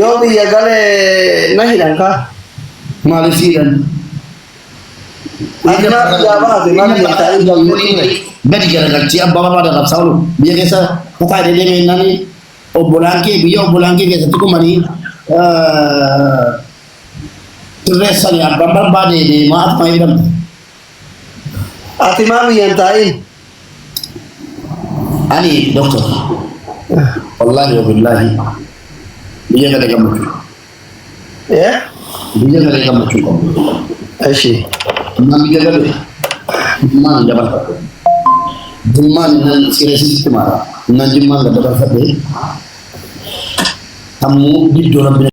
يوم يقال نهي عنك ما لسيرن أنا جابها ما بيتعين بدي جرجل تي أبا بابا ده سالو بيجلس كتا ده ليه ناني أبولانكي بيو أبولانكي كذا تكو ماني ترسل يا بابا بعد ده ما أتما يدم أتي ما بيتعين أني دكتور والله وبالله بيجلس كم إيه بيجلس كم أشي ما بيجلس ما جبل Jumman nan sirasi timara nan jumman da daga fade tamu di dora be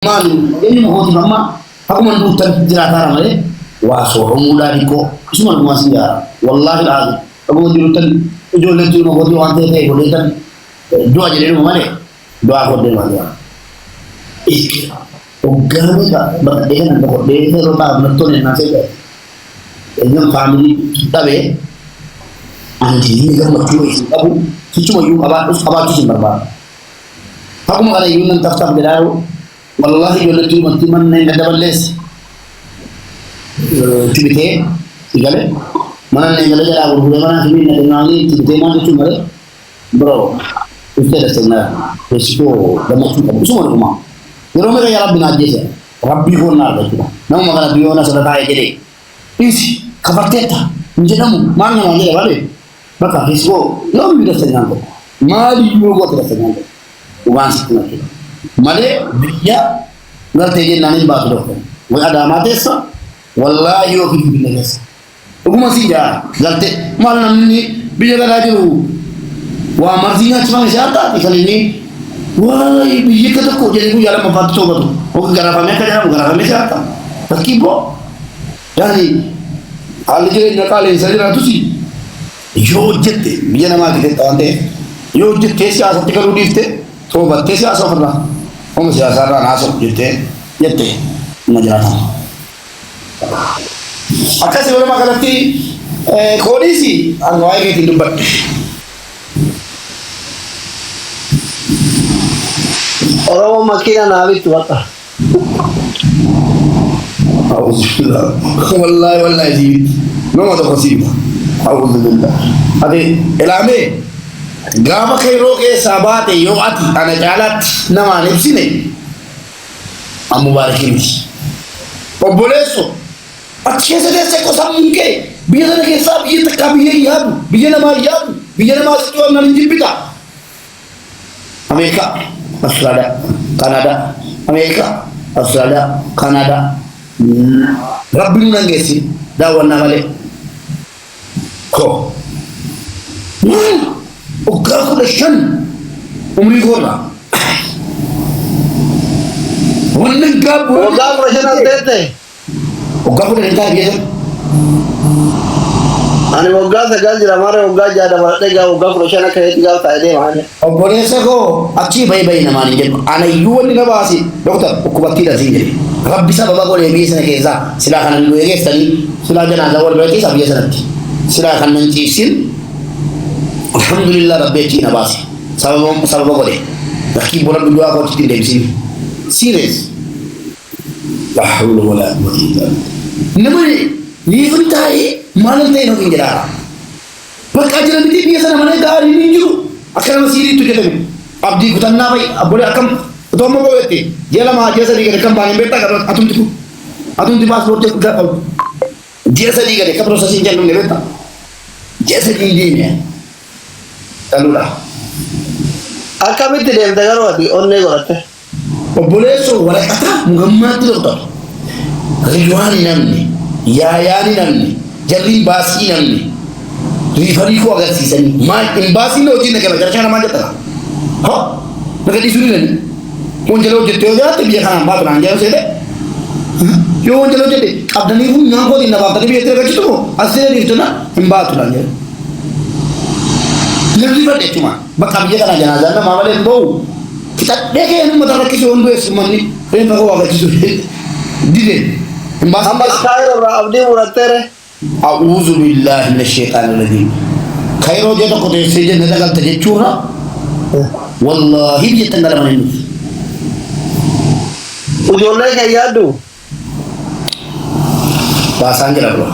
man ini mo hoti mama aku man du tan jira tara male wa so umula diko suma ma siya wallahi alazim aku di tan jole tu mo hoti wante te ko tan do ajere mo male do ko de male Ogani ka dengan pokok desa rota betul yang nasi deh. Dengan family kita be, anjing ini kan macam itu. Aku cuma yuk abah tu simpan. Aku mau ada yuk nanti tak berlalu. Wallahi jual tu mati mana yang ada balas. Tibete, tigale. Mana yang ada jalan berburu mana sini ada ngali tibete mana tu cuma bro. Itu dah sebenarnya. Resiko banyak tu semua rumah. Yoro mega ya rabbi najese rabbi ko na da kuma nan magana biyo na sadaka ya gede isi kafarteta njenamu manga na ngere wale baka hisbo yo mi da sanyango mali yo go da sanyango ubansi kuna kile male biya ngarte je nanin ba do ko wa adama tesa wallahi yo fi billahi kuma sinja ngarte mal nan ni biya ga dajiru wa marzinya cuma siapa ikalini wah biye kata ko jadi ku yala mabat coba tu o garapa me kada garapa me siapa takibo yani alije nakale sajira tu si yo jette biye nama kite tante yo jette siasa tikalu difte to batte siasa farna om siasa ra naso jette najata akase wala makalati kodisi anwai ke tindubat Orang makinan nabi tu apa? Alhamdulillah. Wallahi ji. Nama tu khasib. Alhamdulillah. Ade elame gama kai roke sabate yo ati ana jalat nama nefsine. Am mubarakin. Oboleso. अच्छे से को समझे बिजन के सब ये तक भी यही है बिजन मा तो ना निजिल पिता America Australia, Canada, Amerika, Australia, Canada. Rabbi nangesi dawan namale. Ko. Oga ko da shan umri gona. Wannan gabo. Oga ko shan tete. Oga ko da ta biye. Ani oga sa gal jira mare oga jada mare ga oga ko shan ka heti gal ta de mane. Obore se ko achi bai na mani je ana yuwani na basi doktor ukubati da zinjiri. Rabbi sababa ko le bi sana ke za sila kanan luege stani sila jana zawal berarti sabiya sanati. Sila kanan cisin. Alhamdulillah rabbi ci na basi. Sababa ko de. Rakib bola dua ko ci de sini. Serious. La hawla wala quwwata illa billah. Namani ni funtai malam tay no kinjara. Pagkajiran biti biasa namanya gari ninju. Akan masih itu kita ni. Abdi kutanna bay boleh akam to mo ko wete. Jela ma jesa di rekam bani beta karo atum di passport ke jesa di ke proses injan ni beta. Jesa di ni. Talura. Akam itu dia dengar wati onne gorate. Boleh so wala kata mugammat doktor. Rijwani namni, yayani namni, jarri basi namni. Rifari ko agar sisani ma embasi no jine ke bacara ma jata ha naga di suri ni monjelo jette ho jate biya khana baat ran jayo se de yo monjelo jette abdani hu na ko dinna baat bi ete gachi to asire ni to na embaat ran jayo lebli ba de tuma bakam je kana janaza na ma wale bo kita deke nu mata rakki on do esmani re ba ko gachi to dide embaat Amma style ra abdi muratere. A'udzu billahi minasyaitonir rajim. خيرو جيتو كو تسجل ندغال تجچورا والله بيتنغال منين Ijoollee kan yaaddu baasaan jira bro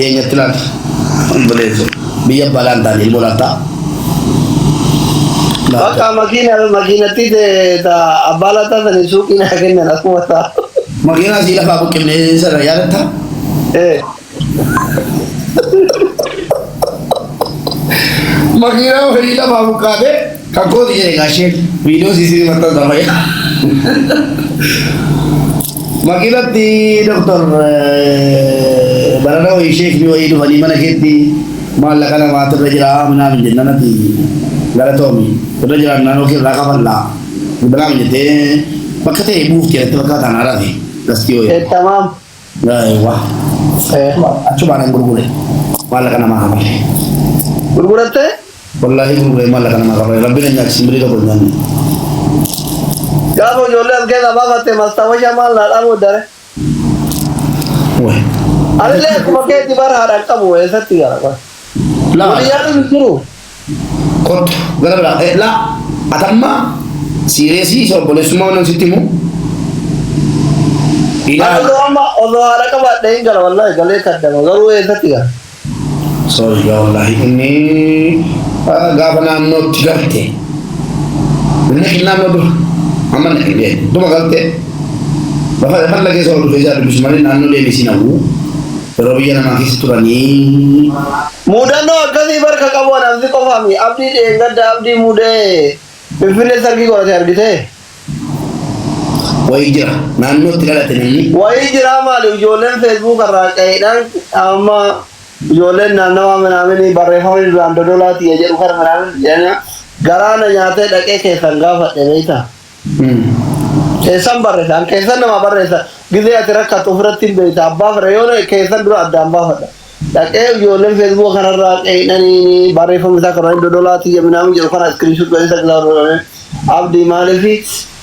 eenyatti laata ambuleeso biyya balaan taane ilmoolata bakka makiinatti ta abbala taatanii suuqiin haa kennan akkuma ta'a. makiinaa sii lafaa buqqifnee sana yaadatta makiinaa horii lafaa buqqaate kan kooti jedhe gaashee viidiyoo siisii maxxansa fayya makiinatti doktor barana wayii sheekni wayii dhufanii mana keetti maallaqa namaatu irra jira minaamin jennanati gara toomi irra jiraan naannoo keerraa kafallaa bilaam jettee bakka ta'e buuf jedhatti bakka taanaa rafe gastii wayii Tamaam. wah achumaan hin gurgure maallaqa namaa kafalle Gurgurattee? wallahi gurgure maallaqa namaa kafalle rabbi na nyaachisi birii tokko hin nyaanne Gaafa ijoollee as keessa baafatte mastaawasha maal naa dhaabuu dare. wah Anillee akkuma keetti bara haadhaan qabu eessatti gara. lama Waliyyaadhu hin jiru. kottu gara biraa la atamma siireesii isa obboleessummaa wannan sitti himu Osoo haadha qabaadhee hin gala wallahi galee kaddama garuu eessatti gara. sorry yaa wallahi inni gaafa naannootti galte inni naannoo dura amma na qibee duma galte lafa lagee soo dhufee isaa dubbisu malee naannoo deebisii namu yeroo biyya namaa keessa turanii Mudannoo akkasii barka qabu anamsi qofaami abdii dheengadda abdii mudee Finfinnee sargii godhate argitee. wayii jira naannootti dhalate namni Wayii jiraa maali ijoolleen feesbuuk irraa qe'eedhaan amma ijoolleen naannawaa minaaminii barreeffamni duraan dodolaati jedhu kan minaamin jedhanii garaana nyaatee dhaqee keessan gaafadhe beektaa. Keessan barreessan keessan nama barreessan gizee ati rakkatu ofirratti hin beekta abbaa fira yoo keessan dura addaan baafadha. Dhaqee ijoolleen feesbuuk kanarraa qe'eedhanii barreeffamni isaa kan dodolaati minaamin jedhu kana iskiriishuut godhee sagilaa abdii maaliifi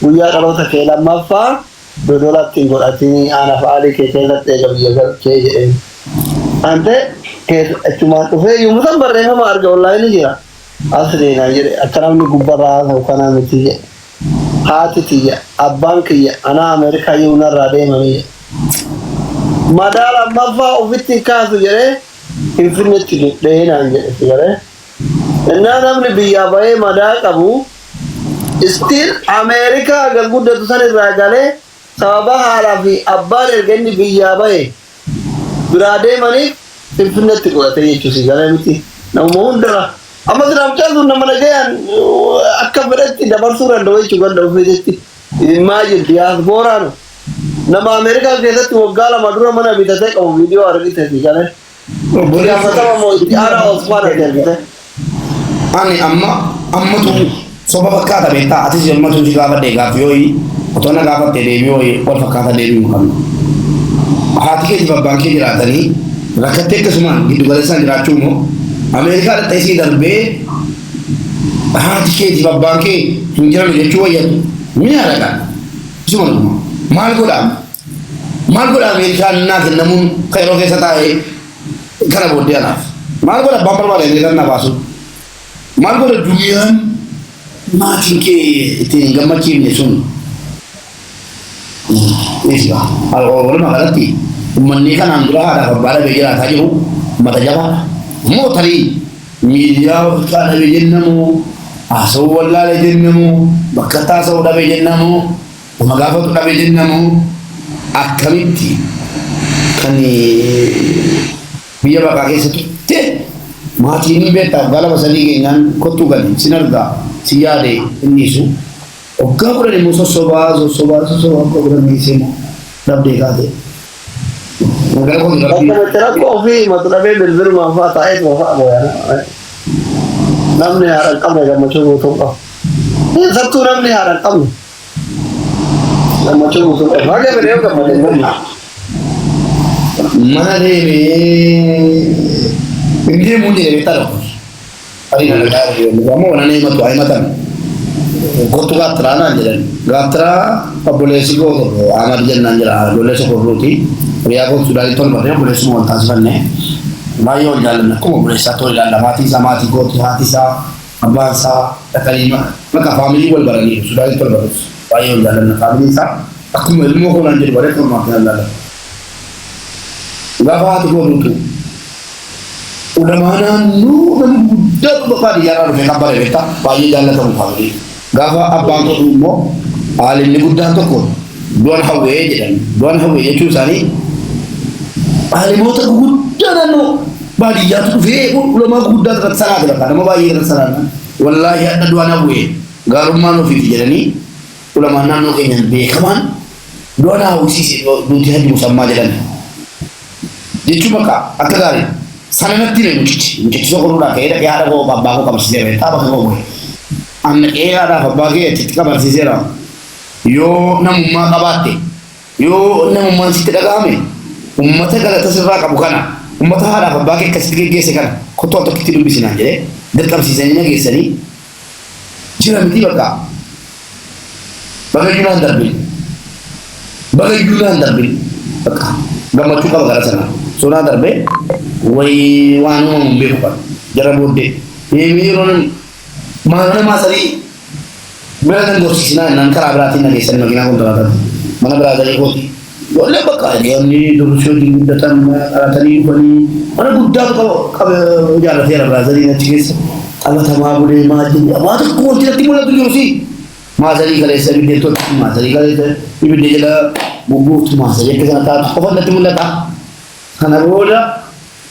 guyyaa dhaloota kee lammaffaa dodolaatti hin godhatini anaaf aalii kee keessatti eega biyya galchee jedheen. Ante achumaan dhufee yommuu san barreeffama arga onlaayinii jira. As deemaa jedhe akka namni gubbarraa haasa'u kanaa miti jedhe. Haati tiyya abbaan kiyya anaa Ameerikaa yoo narraa deemanii jedhe. Madaa lammaffaa ofitti kaasu jedhee Finfinneetti dheenaan jedhe sigaree. Innaa namni biyyaa bahee madaa qabu still Amerikaa agar guddatu san irraa galee sababa haadhaa fi abbaan erga inni biyyaa bahe biraa deemanii Finfinneetti godhate jechuusi galee miti namuma hundarra amma sinaamchaan sun nama nagayaan akka fedhetti dabarsuu danda'u jechuu ganda ofeetetti imagine diyaaspooraan nama Ameerikaa keessatti waggaa lama dura mana bitatee qabu viidiyoo argiteeti galee gaafatama moo itti aanaa Osmaan argite. ani ammatu soba fakkaata beektaa atis yommatu si gaafadhe gaafiyooyi otoo na gaafatte deebiyooyi wal fakkaata deebiin qabnu haati keetiif abbaan kee jiraatanii rakkattee akkasumaan giddu galeessaan jiraachuu immoo Ameerikaa dhaqxee sii darbee haati keetiif abbaan kee hin jiran jechuu wayyatu mi'a dhaqa isuma dhuguma maal godhaa Ameerikaan naa kennamuun kayroo keessa taa'ee kana booddee anaaf maal godha abbaan barbaade Ameerikaan naa baasu maal godha duniyaan maatiin kee ittiin gammachiifne sun walumaa galatti uummanni kanaan dura haadhaaf abbaa dhabee jiraataa jiru uummata jabaadha immoo tarii miidiyaa bakka dhabee jennamu haasawuu wallaalee jennamu bakka taasawuu dhabee jennamu uma gaafatu dhabee jennamu akkamitti kan biyya baqaa keessa turte maatiin hin beektaaf galaba sadii keenyaan kottuu gali sin argaa si yaade innisu waggaa kudhan immoo sossobaa akka kudhan geessee dhabdee kaate. Bakka rakkoo ofii matu dhabee bilbilumaan fa'aa taa'ee fa'aa boo'ana. Namni haadha hin qabne gammachuu guutuu qaba. Sattuu namni haadha hin qabne gammachuu guutuu qaba. Haa gammade yoo gammade hin gamne. Mana deemee hin deemuu hin deemee ta'a tokko. Adiin ala gaariidha. Ammoo waan ani himatu haa himatan. Kottu gaattiraa naan jedhan. Gaattiraa obboleessi koo Ahmad jennaan jira. Obboleessa korruuti. Riyaa kootu Sudaanii tolfate obboleessuma wal taasifanne. baay'ee wal jaallanna akkuma buleessaa ta'uu ilaalla maatii isaa maatii kooti haati isaa abbaan isaa dhaqanii maka faamilii wal baranii sudaanitti wal barus baay'ee wal jaallanna faamilii isaa akkuma ilmoo koonaan jedhu baree kan maatii ilaalla gaafa haati kootuutu ulamaanaan nuu nama guddaa bakka diyyaarraa dhufe kan bare beektaa baay'ee jaallatamu faamilii gaafa abbaan kootu immoo haalinni guddaan tokko du'an hawwee jedhan du'an hawwee jechuun isaanii haalimoota guddaa naannoo baadiyyaatu dhufee ulamaa guddaa irratti sanaa jira nama baay'ee irratti sanaa wallaahi hadha du'an hawwee gaarummaan ofiiti jedhanii ulamaan naannoo keenyan beekamaan du'an hawwisiise duuti hadi musammaa jedhan jechuun bakka akka gaarii sana natti hime mucichi sokoruudhaa ka'ee dhaqee haadha koo abbaa koo qabarsiisee beektaa bakka koo bu'e anna qe'ee haadhaaf abbaa kee achitti qabarsiiseera yoo namummaa qabaatte yoo namummaan sitti dhagahame ummata galata sirraa qabu kana ummata haadhaaf abbaa kee akkasitti geggeesse kana kotoo tokkitti dubbisinaan jedhee dirqamsiisanii nageessanii jira miti bakka bagayyuudhaan darbin bakka gammachuu qaba gara sana sonaa darbee wayii waan uumamuun beeku qaba jara booddee deemee yeroon maana maasarii bira kan gorsiisinaa innaan karaa biraatiin nageessanii makiinaa konkolaataa mana biraazanii kooti wallee bakka deemni durshooti guddatan qaratanii dhufanii mana guddaa jaalateera biraazanii achi keessa qabatamaa bulee maatiin waa tokko wanti natti mul'atu jiru si maasarii kaleessa ibiddee tolchi maasarii kaleessa ibiddee jala bubbuuftu maasarii akka sana taatu qofa natti mul'ata kana booda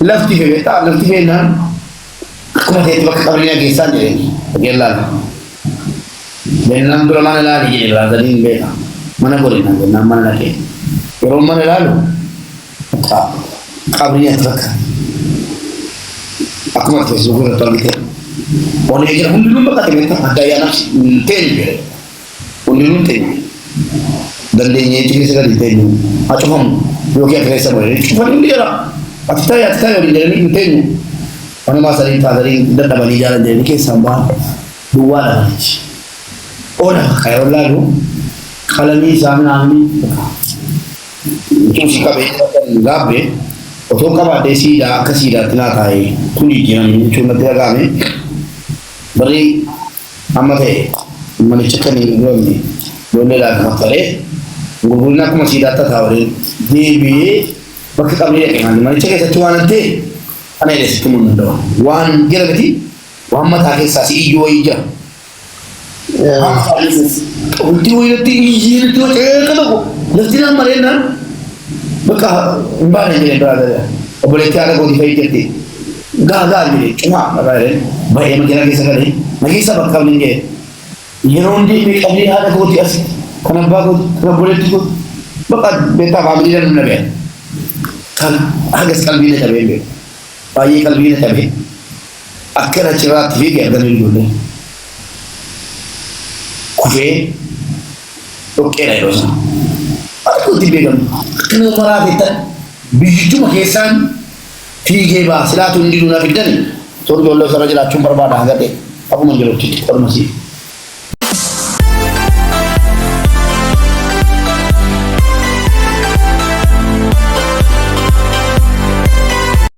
lafti fe'eetaa lafti fe'ennaan akkuma ta'etti bakka qabanii keessaan jedheen dhageellaan Benam dura mana lalu jadi berasarin beda. Mana boleh nak benam mana lagi. Kalau mana lalu, kabrinya teraka. Aku masih suka nonton gitu. Orang yang hundu lumba kata mereka ada yang nak tenju, hundu lumba tenju. Dan dia ni juga sekali tenju. Macam ham, yoga kerja boleh. Cuma dia lah. Atita yang dia ni tenju. Mana masa ni fasarin dan dapat jalan dia ni kesambah dua lah. Orang kaya lalu kalau ni sama ni itu sikap itu gabe atau kalau desi dah kasih dah tina thai kulit yang cuma tiada kami beri amat mana cakap ni boleh lah makale gubulna aku masih data thawari dewi bakit kami ni kan mana cakap satu nanti ane desi tu mundo wan kira kati wan mata ke sasi ijo ija ultimo itu ini itu kalau nanti nak marina baka mbana ni brother boleh tiada kau difai kerti gagal ni cuma brother baik macam lagi sekali lagi sabak kau ni ye rondi ni kami ada kau tias kenapa boleh tu baka beta family dan mana kan agak sekali ni cabe bayi kalbi ni cabe akhirnya cerat hingga dan dulu kufe oke lah dosa. Aku tiba-tiba kena marah kita biju makesan tiga bah silatun di dunia kita ni. Soalnya Allah sahaja cuma berbada agak deh. Aku menjelaskan informasi.